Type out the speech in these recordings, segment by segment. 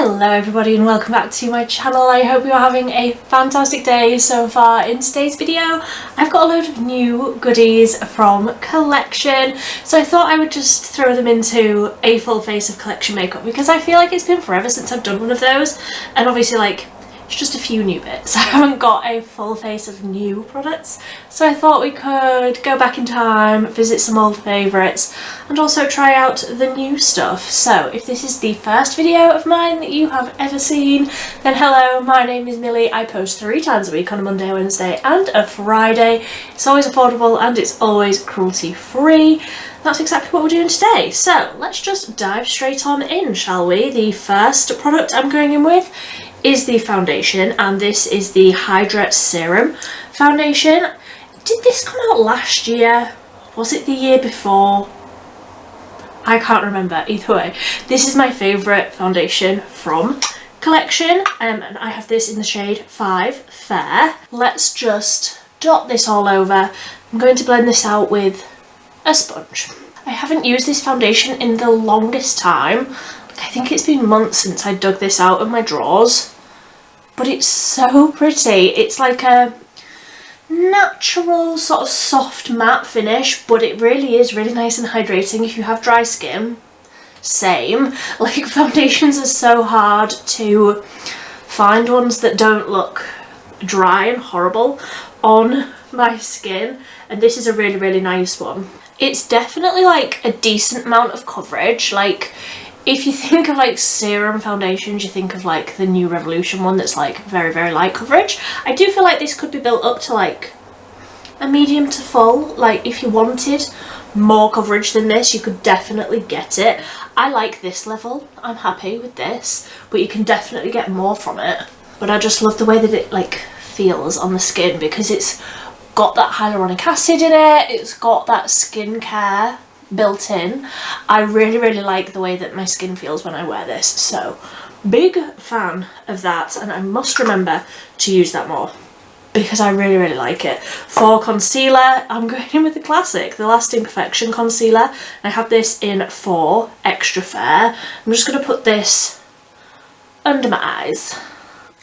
Hello everybody and welcome back to my channel. I hope you're having a fantastic day so far. In today's video I've got a load of new goodies from Collection, so I thought I would just throw them into a full face of Collection makeup because I feel like it's been forever since I've done one of those, and obviously like it's just a few new bits. I haven't got a full face of new products, so I thought we could go back in time, visit some old favourites and also try out the new stuff. So if this is the first video of mine that you have ever seen, then hello, my name is Millie. I post 3 times a week on a Monday, Wednesday and a Friday. It's always affordable and it's always cruelty free. That's exactly what we're doing today. So let's just dive straight on in, shall we? The first product I'm going in with is the foundation, and this is the Hydra Serum foundation. Did this come out last year? Was it the year before? I can't remember. Either way, this is my favourite foundation from Collection, and I have this in the shade 5 Fair. Let's just dot this all over. I'm going to blend this out with a sponge. I haven't used this foundation in the longest time. I think it's been months since I dug this out of my drawers, but it's so pretty. It's like a natural sort of soft matte finish, but it really is really nice and hydrating if you have dry skin. Same, like foundations are so hard to find ones that don't look dry and horrible on my skin, and this is a really nice one. It's definitely like a decent amount of coverage. Like if you think of like serum foundations, you think of like the New Revolution one that's like very light coverage. I do feel like this could be built up to like a medium to full. Like if you wanted more coverage than this, you could definitely get it. I like this level, I'm happy with this, but you can definitely get more from it. But I just love the way that it like feels on the skin because it's got that hyaluronic acid in it, it's got that skincare built in. I really like the way that my skin feels when I wear this, so big fan of that, and I must remember to use that more because I really like it. For concealer, I'm going in with the classic, the Lasting Perfection concealer. I have this in 4 Extra Fair. I'm just going to put this under my eyes.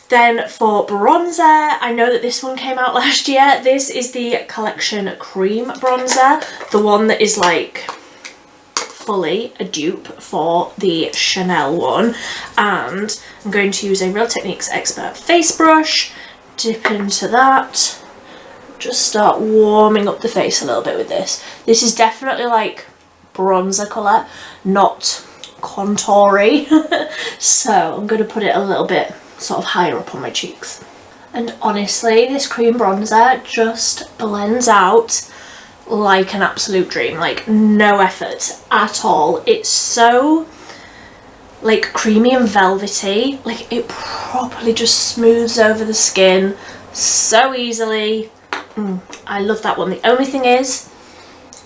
Then for bronzer, I know that this one came out last year. This is the Collection Cream Bronzer, the one that is like fully a dupe for the Chanel one. And I'm going to use a Real Techniques Expert face brush, dip into that, just start warming up the face a little bit with this. This is definitely like bronzer colour, not contoury. So I'm going to put it a little bit sort of higher up on my cheeks. And honestly, this cream bronzer just blends out like an absolute dream, like no effort at all. It's so like creamy and velvety, like it properly just smooths over the skin so easily. I love that one. The only thing is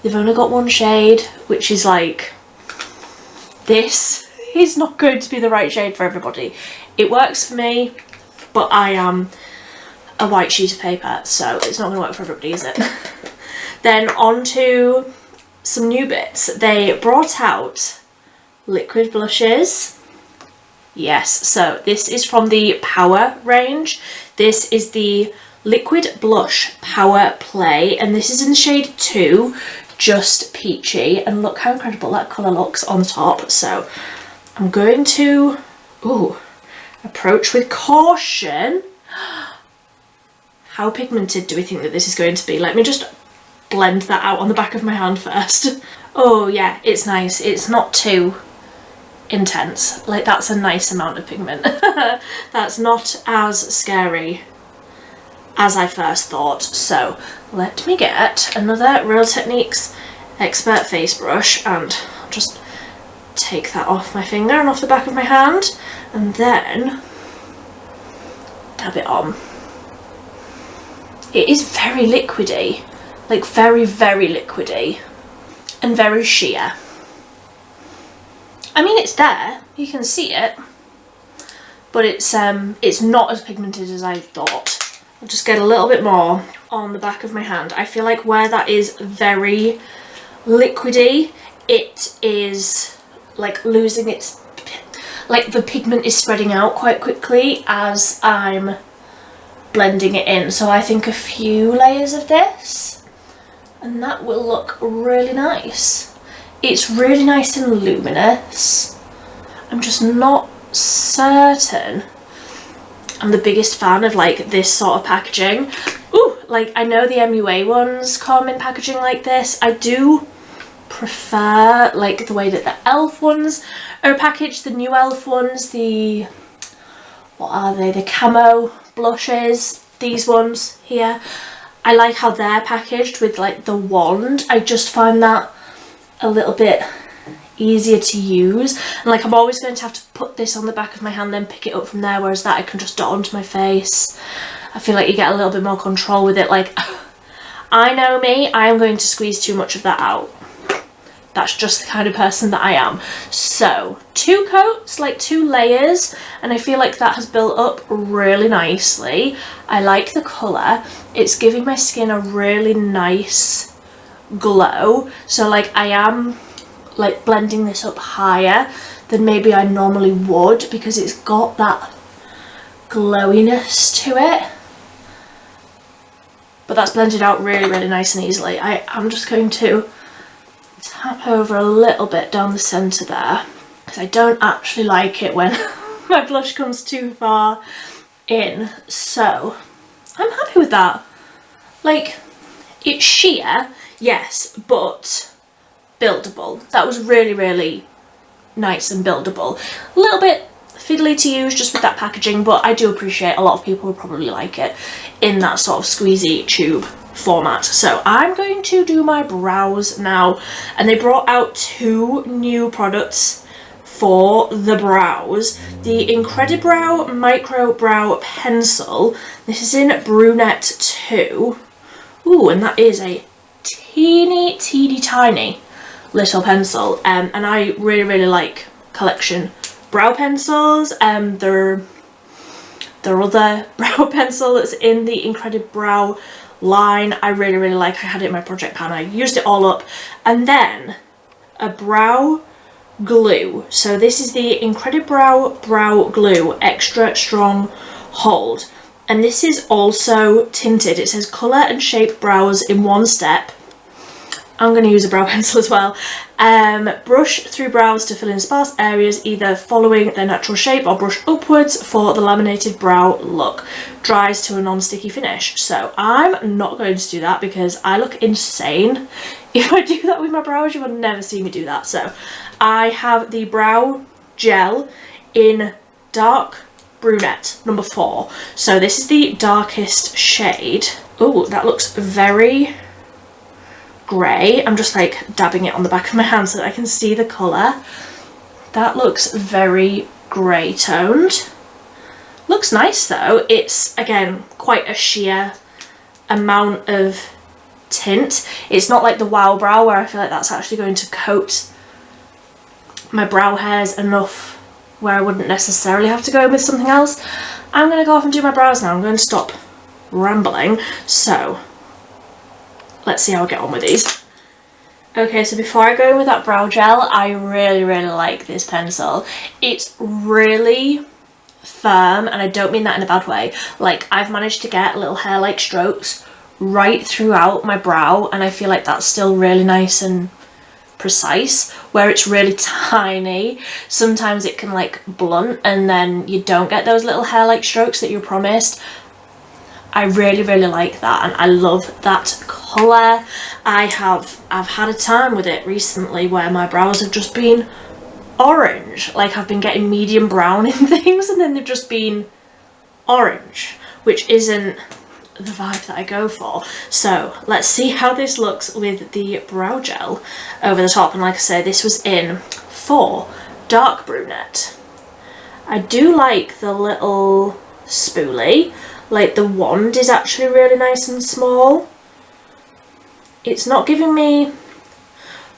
they've only got one shade, which is like, this is not going to be the right shade for everybody. It works for me, but I am a white sheet of paper, so it's not going to work for everybody, is it? Then on to some new bits. They brought out liquid blushes. Yes, so this is from the Power range. This is the Liquid Blush Power Play, and this is in the shade 2, Just Peachy. And look how incredible that colour looks on the top. So I'm going to approach with caution. How pigmented do we think that this is going to be? Let me just blend that out on the back of my hand first. Oh yeah, it's nice. It's not too intense. Like that's a nice amount of pigment. That's not as scary as I first thought. So let me get another Real Techniques Expert face brush and just take that off my finger and off the back of my hand, and then dab it on. It is very liquidy, like very liquidy and very sheer. I mean, it's there, you can see it, but it's not as pigmented as I thought. I'll just get a little bit more on the back of my hand. I feel like where that is very liquidy, it is like losing its like the pigment is spreading out quite quickly as I'm blending it in. So I think a few layers of this and that will look really nice. It's really nice and luminous. I'm just not certain I'm the biggest fan of like this sort of packaging. Ooh, like I know the MUA ones come in packaging like this. I do prefer like the way that the e.l.f. ones are packaged, the new e.l.f. ones, the, what are they, the camo blushes, these ones here. I like how they're packaged with like the wand. I just find that a little bit easier to use, and like I'm always going to have to put this on the back of my hand then pick it up from there, whereas that I can just dot onto my face. I feel like you get a little bit more control with it. Like I know me, I am going to squeeze too much of that out. That's just the kind of person that I am. So 2 coats, like 2 layers, and I feel like that has built up really nicely. I like the colour. It's giving my skin a really nice glow. So like I am like blending this up higher than maybe I normally would because it's got that glowiness to it. But that's blended out really, really nice and easily. I'm just going to tap over a little bit down the centre there because I don't actually like it when my blush comes too far in. So I'm happy with that. Like, it's sheer, yes, but buildable. That was really, really nice and buildable. A little bit fiddly to use just with that packaging, but I do appreciate a lot of people will probably like it in that sort of squeezy tube format. So I'm going to do my brows now, and they brought out 2 new products for the brows. The Incredibrow Micro Brow Pencil. This is in Brunette 2. Ooh, and that is a teeny tiny little pencil, and I really, really like Collection brow pencils. Their other brow pencil that's in the Incredibrow line, I really, really like. I had it in my project pan, I used it all up. And then a brow glue. So this is the Incredibrow Brow Glue Extra Strong Hold, and this is also tinted. It says colour and shape brows in 1 step. I'm going to use a brow pencil as well. Brush through brows to fill in sparse areas, either following their natural shape or brush upwards for the laminated brow look. Dries to a non-sticky finish. So I'm not going to do that because I look insane if I do that with my brows. You will never see me do that. So I have the brow gel in Dark Brunette number 4. So this is the darkest shade. Oh, that looks very grey. I'm just like dabbing it on the back of my hand so that I can see the colour. That looks very grey toned. Looks nice though. It's again quite a sheer amount of tint. It's not like the Wow Brow where I feel like that's actually going to coat my brow hairs enough where I wouldn't necessarily have to go with something else. I'm going to go off and do my brows now. I'm going to stop rambling. So let's see how I get on with these. Okay, so before I go in with that brow gel, I really, really like this pencil. It's really firm, and I don't mean that in a bad way. Like, I've managed to get little hair-like strokes right throughout my brow, and I feel like that's still really nice and precise. Where it's really tiny, sometimes it can like blunt and then you don't get those little hair-like strokes that you're promised. I really, really like that, and I love that colour. I've had a time with it recently where my brows have just been orange. Like, I've been getting medium brown in things and then they've just been orange, which isn't the vibe that I go for. So let's see how this looks with the brow gel over the top. And like I said, this was in 4 Dark Brunette. I do like the little spoolie. Like, the wand is actually really nice and small. It's not giving me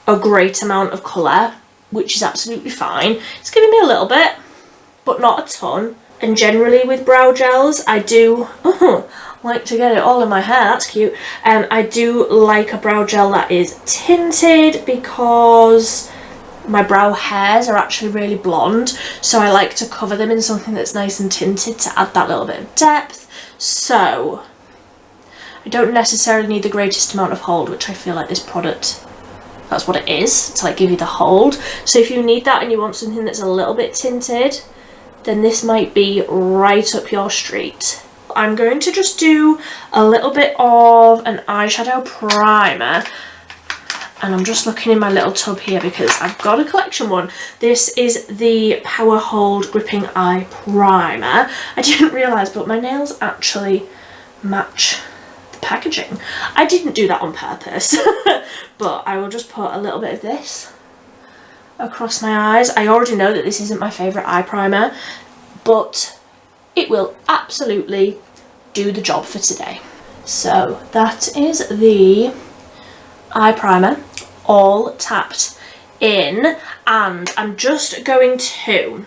a great amount of colour, which is absolutely fine. It's giving me a little bit, but not a ton. And generally with brow gels, I do like to get it all in my hair. That's cute. I do like a brow gel that is tinted because my brow hairs are actually really blonde, so I like to cover them in something that's nice and tinted to add that little bit of depth. So I don't necessarily need the greatest amount of hold, which I feel like this product, that's what it is, to like give you the hold. So if you need that and you want something that's a little bit tinted, then this might be right up your street. I'm going to just do a little bit of an eyeshadow primer, and I'm just looking in my little tub here because I've got a collection one. This is the Power Hold Gripping Eye Primer. I didn't realise, but my nails actually match the packaging. I didn't do that on purpose, but I will just put a little bit of this across my eyes. I already know that this isn't my favourite eye primer, but it will absolutely do the job for today. So that is the eye primer all tapped in, and I'm just going to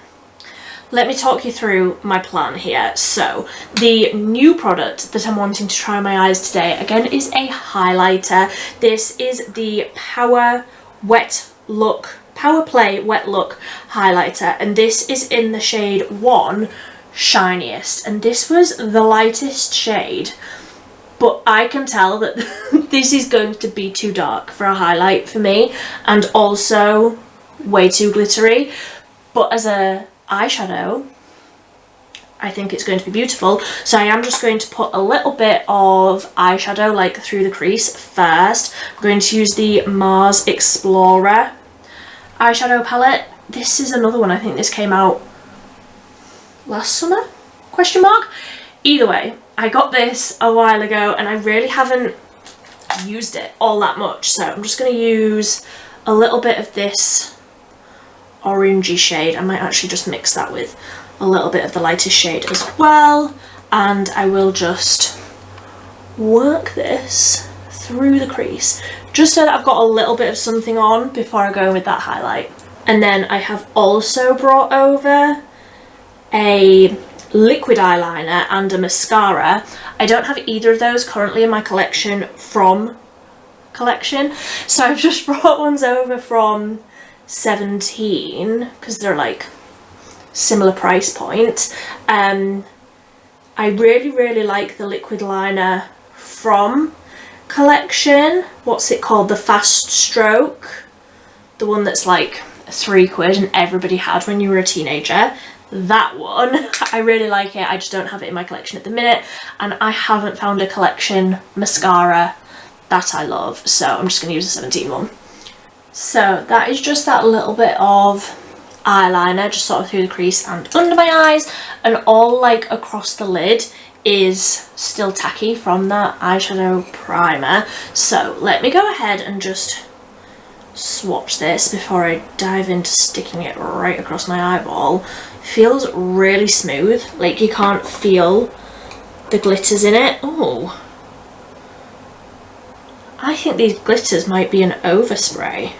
let me talk you through my plan here. So the new product that I'm wanting to try on my eyes today again is a highlighter. This is the Power Play Wet Look highlighter, and this is in the shade 1 Shiniest, and this was the lightest shade, but I can tell that this is going to be too dark for a highlight for me, and also way too glittery. But as a eyeshadow, I think it's going to be beautiful. So I am just going to put a little bit of eyeshadow like through the crease first. I'm going to use the Mars Explorer eyeshadow palette. This is another one, I think this came out last summer, question mark. Either way, I got this a while ago and I really haven't used it all that much, so I'm just going to use a little bit of this orangey shade. I might actually just mix that with a little bit of the lightest shade as well, and I will just work this through the crease just so that I've got a little bit of something on before I go in with that highlight. And then I have also brought over a liquid eyeliner and a mascara. I don't have either of those currently in my collection from Collection, so I've just brought ones over from 17 because they're like similar price point. I really like the liquid liner from Collection. What's it called? The Fast Stroke, the one that's like £3 and everybody had when you were a teenager. That one, I really like it. I just don't have it in my collection at the minute, and I haven't found a Collection mascara that I love, so I'm just going to use the 17 one. So that is just that little bit of eyeliner just sort of through the crease and under my eyes, and all like across the lid is still tacky from that eyeshadow primer. So let me go ahead and just swatch this before I dive into sticking it right across my eyeball. It feels really smooth, like you can't feel the glitters in it. Oh, I think these glitters might be an overspray.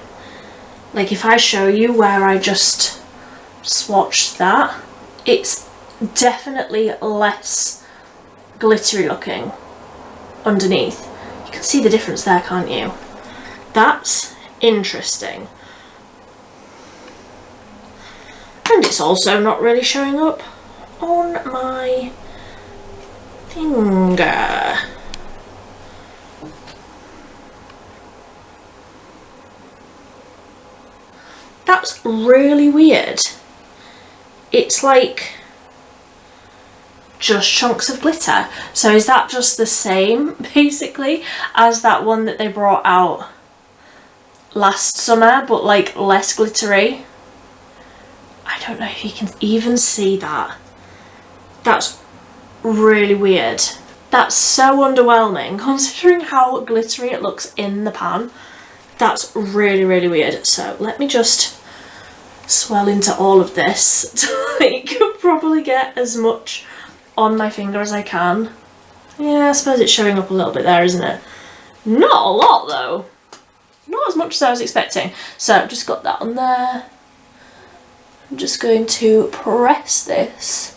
Like if I show you where I just swatched that, it's definitely less glittery looking underneath. You can see the difference there, can't you? That's interesting. And it's also not really showing up on my finger. That's really weird. It's like just chunks of glitter. So is that just the same basically as that one that they brought out last summer, but like less glittery? I don't know if you can even see that. That's really weird. That's so underwhelming considering how glittery it looks in the pan. That's really weird. So let me just swell into all of this to like probably get as much on my finger as I can. Yeah, I suppose it's showing up a little bit there, isn't it? Not a lot though. Not as much as I was expecting. So I've just got that on there. I'm just going to press this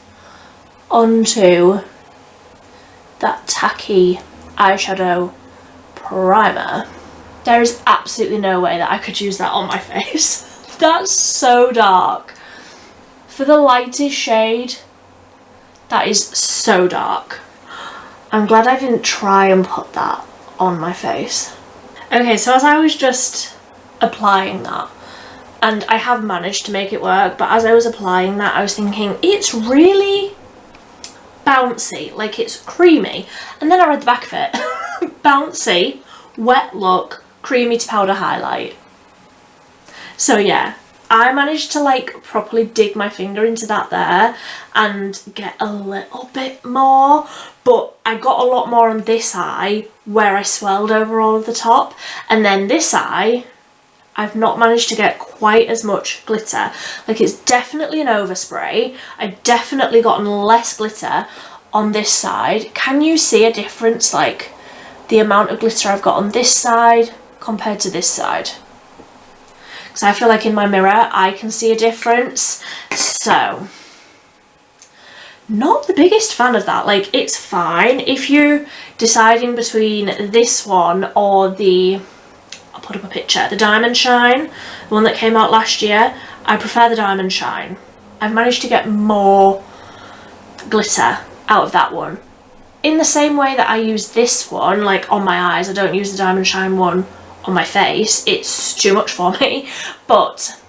onto that tacky eyeshadow primer. There is absolutely no way that I could use that on my face. That's so dark. For the lightest shade, that is so dark. I'm glad I didn't try and put that on my face. Okay, so as I was just applying that, and I have managed to make it work, but as I was applying that, I was thinking, it's really bouncy, like it's creamy. And then I read the back of it. Bouncy, wet look, creamy to powder highlight. So yeah, I managed to like properly dig my finger into that there and get a little bit more, but I got a lot more on this eye where I swelled over all of the top, and then this eye I've not managed to get quite as much glitter. Like, it's definitely an overspray. I've definitely gotten less glitter on this side. Can you see a difference, like the amount of glitter I've got on this side compared to this side? Because I feel like in my mirror I can see a difference. So, not the biggest fan of that. Like, it's fine if you're deciding between this one or the, I'll put up a picture, the Diamond Shine, the one that came out last year. I prefer the Diamond Shine. I've managed to get more glitter out of that one. In the same way that I use this one, like on my eyes, I don't use the Diamond Shine one on my face. It's too much for me. But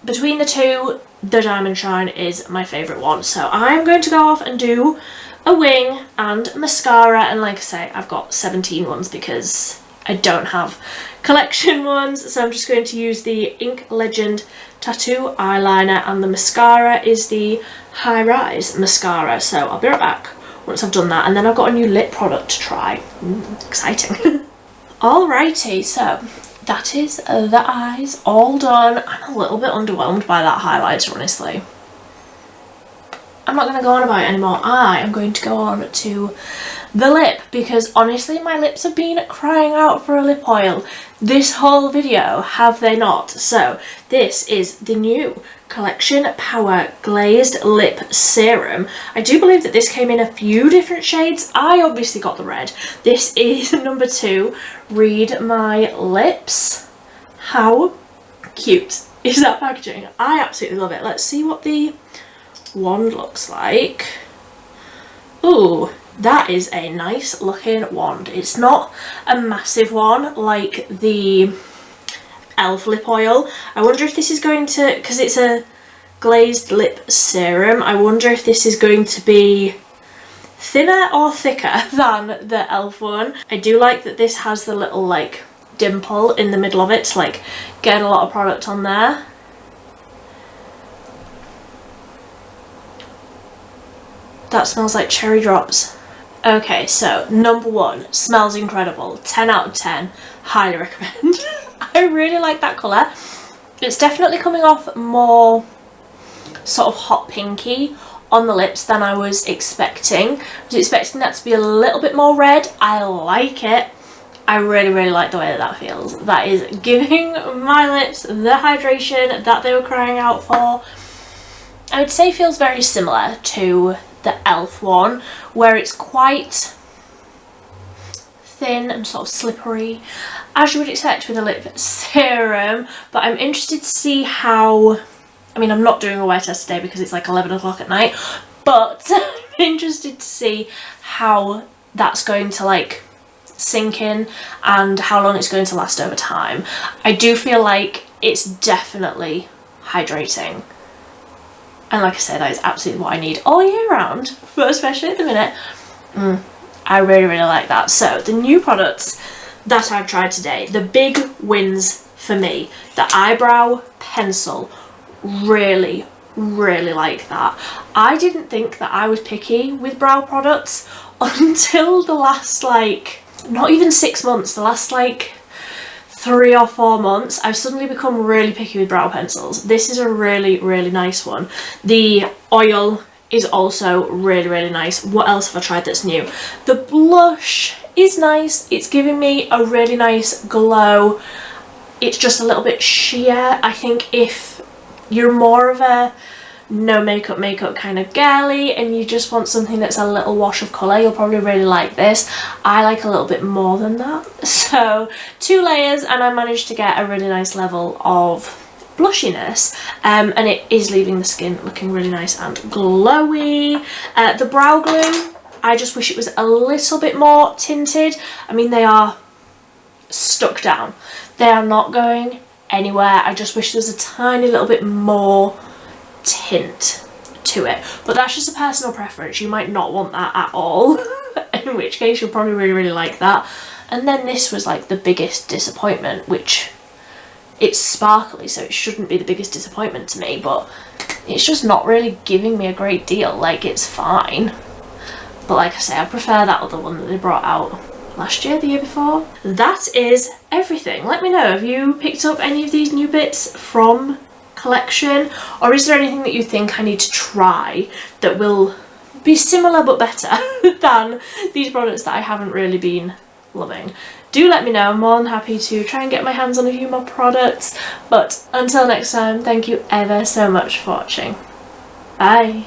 between the two, the Diamond Shine is my favourite one. So I'm going to go off and do a wing and mascara. And like I say, I've got 17 ones because I don't have collection ones. So I'm just going to use the Ink Legend Tattoo eyeliner, and the mascara is the High Rise mascara. So I'll be right back once I've done that. And then I've got a new lip product to try. Exciting. Alrighty, so that is the eyes all done. I'm a little bit underwhelmed by that highlighter, honestly. I'm not going to go on about it anymore. I am going to go on to the lip, because honestly my lips have been crying out for a lip oil this whole video, have they not? So this is the new Collection Power Glazed Lip Serum. I do believe that this came in a few different shades. I obviously got the red. This is number 2. Read my lips. How cute is that packaging? I absolutely love it. Let's see what the wand looks like. Ooh, that is a nice looking wand. It's not a massive one like the e.l.f. lip oil. I wonder if this is going to, because it's a glazed lip serum, I wonder if this is going to be thinner or thicker than the e.l.f. one. I do like that this has the little like dimple in the middle of it to like get a lot of product on there. That smells like cherry drops. Okay, so number 1, smells incredible. 10 out of 10. Highly recommend. I really like that colour. It's definitely coming off more sort of hot pinky on the lips than I was expecting. I was expecting that to be a little bit more red. I like it. I really like the way that that feels. That is giving my lips the hydration that they were crying out for. I would say feels very similar to the e.l.f. one, where it's quite thin and sort of slippery, as you would expect with a lip serum. But I'm interested to see how, I mean, I'm not doing a wear test today because it's like 11 o'clock at night, but I'm interested to see how that's going to like sink in and how long it's going to last over time. I do feel like it's definitely hydrating. And like I said, that is absolutely what I need all year round, but especially at the minute. I really like that. So the new products that I've tried today, the big wins for me. The eyebrow pencil, really like that. I didn't think that I was picky with brow products until the last like, not even 6 months, the last like 3 or 4 months, I've suddenly become really picky with brow pencils. This is a really nice one. The oil is also really nice. What else have I tried that's new? The blush is nice. It's giving me a really nice glow. It's just a little bit sheer. I think if you're more of a no makeup kind of girly and you just want something that's a little wash of colour, you'll probably really like this. I like a little bit more than that. So 2 layers and I managed to get a really nice level of blushiness, and it is leaving the skin looking really nice and glowy. The brow glue, I just wish it was a little bit more tinted. I mean, they are stuck down. They are not going anywhere. I just wish there was a tiny little bit more tint to it. But that's just a personal preference. You might not want that at all, in which case you'll probably really, really like that. And then this was like the biggest disappointment, which it's sparkly, so it shouldn't be the biggest disappointment to me, but it's just not really giving me a great deal. Like, it's fine, but like I say, I prefer that other one that they brought out last year, the year before. That is everything. Let me know, have you picked up any of these new bits from Collection, or is there anything that you think I need to try that will be similar but better than these products that I haven't really been loving? Do let me know. I'm more than happy to try and get my hands on a few more products. But until next time, thank you ever so much for watching. Bye.